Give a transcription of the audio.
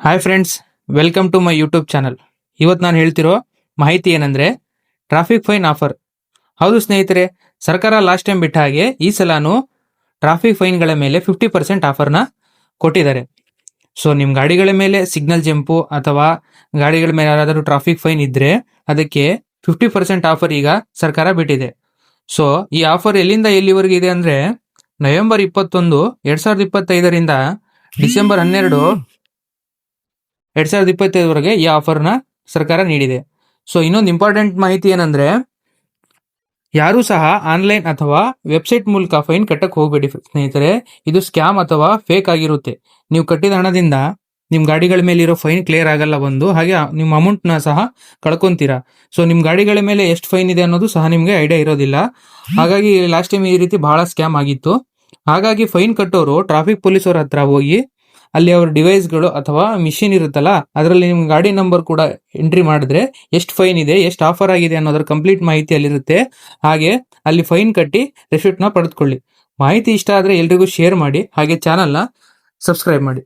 Hi friends, welcome to my YouTube channel. ಇವತ್ತು ನಾನು ಹೇಳ್ತಿರೋ ಮಾಹಿತಿ ಏನಂದ್ರೆ ಟ್ರಾಫಿಕ್ ಫೈನ್ ಆಫರ್. ಹೌದು ಸ್ನೇಹಿತರೆ, ಸರ್ಕಾರ ಲಾಸ್ಟ್ ಟೈಮ್ ಬಿಟ್ಟ ಹಾಗೆ ಈ ಸಲಾನು ಟ್ರಾಫಿಕ್ ಫೈನ್ಗಳ ಮೇಲೆ 50% ಆಫರ್ನ ಕೊಟ್ಟಿದ್ದಾರೆ. ಸೊ ನಿಮ್ಮ ಗಾಡಿಗಳ ಮೇಲೆ ಸಿಗ್ನಲ್ ಜಂಪು ಅಥವಾ ಗಾಡಿಗಳ ಮೇಲೆ ಯಾರಾದರೂ ಟ್ರಾಫಿಕ್ ಫೈನ್ ಇದ್ರೆ ಅದಕ್ಕೆ 50% ಆಫರ್ ಈಗ ಸರ್ಕಾರ ಬಿಟ್ಟಿದೆ. ಸೊ ಈ ಆಫರ್ ಎಲ್ಲಿಂದ ಎಲ್ಲಿವರೆಗೆ ಇದೆ ಅಂದ್ರೆ ನವೆಂಬರ್ 21, 2025ರಿಂದ ಡಿಸೆಂಬರ್ 12, 2025ವರೆಗೆ ಈ ಆಫರ್ನ ಸರ್ಕಾರ ನೀಡಿದೆ. ಸೊ ಇನ್ನೊಂದು ಇಂಪಾರ್ಟೆಂಟ್ ಮಾಹಿತಿ ಏನಂದ್ರೆ ಯಾರೂ ಸಹ ಆನ್ಲೈನ್ ಅಥವಾ ವೆಬ್ಸೈಟ್ ಮೂಲಕ ಫೈನ್ ಕಟ್ಟಕ್ಕೆ ಹೋಗಬೇಡಿ ಸ್ನೇಹಿತರೆ. ಇದು ಸ್ಕ್ಯಾಮ್ ಅಥವಾ ಫೇಕ್ ಆಗಿರುತ್ತೆ. ನೀವು ಕಟ್ಟಿದ ಹಣದಿಂದ ನಿಮ್ಮ ಗಾಡಿಗಳ ಮೇಲೆ ಇರೋ ಫೈನ್ ಕ್ಲಿಯರ್ ಆಗಲ್ಲ ಒಂದು, ಹಾಗೆ ನಿಮ್ಮ ಅಮೌಂಟ್ನ ಸಹ ಕಳ್ಕೊಂತೀರಾ. ಸೊ ನಿಮ್ಮ ಗಾಡಿಗಳ ಮೇಲೆ ಎಷ್ಟು ಫೈನ್ ಇದೆ ಅನ್ನೋದು ಸಹ ನಿಮಗೆ ಐಡಿಯಾ ಇರೋದಿಲ್ಲ. ಹಾಗಾಗಿ ಲಾಸ್ಟ್ ಟೈಮ್ ಈ ರೀತಿ ಬಹಳ ಸ್ಕ್ಯಾಮ್ ಆಗಿತ್ತು. ಹಾಗಾಗಿ ಫೈನ್ ಕಟ್ಟೋರು ಟ್ರಾಫಿಕ್ ಪೊಲೀಸರ ಹತ್ರ ಹೋಗಿ ಅಲ್ಲಿ ಅವ್ರ ಡಿವೈಸ್ಗಳು ಅಥವಾ ಮಿಷಿನ್ ಇರುತ್ತಲ್ಲ ಅದರಲ್ಲಿ ನಿಮ್ಮ ಗಾಡಿ ನಂಬರ್ ಕೂಡ ಎಂಟ್ರಿ ಮಾಡಿದ್ರೆ ಎಷ್ಟು ಫೈನ್ ಇದೆ, ಎಷ್ಟು ಆಫರ್ ಆಗಿದೆ ಅನ್ನೋದ್ರ ಕಂಪ್ಲೀಟ್ ಮಾಹಿತಿ ಅಲ್ಲಿರುತ್ತೆ. ಹಾಗೆ ಅಲ್ಲಿ ಫೈನ್ ಕಟ್ಟಿ ರೆಸಿಪ್ಟ್ನ ಪಡೆದುಕೊಳ್ಳಿ. ಮಾಹಿತಿ ಇಷ್ಟ ಆದರೆ ಎಲ್ರಿಗೂ ಶೇರ್ ಮಾಡಿ, ಹಾಗೆ ಚಾನಲ್ನ ಸಬ್ಸ್ಕ್ರೈಬ್ ಮಾಡಿ.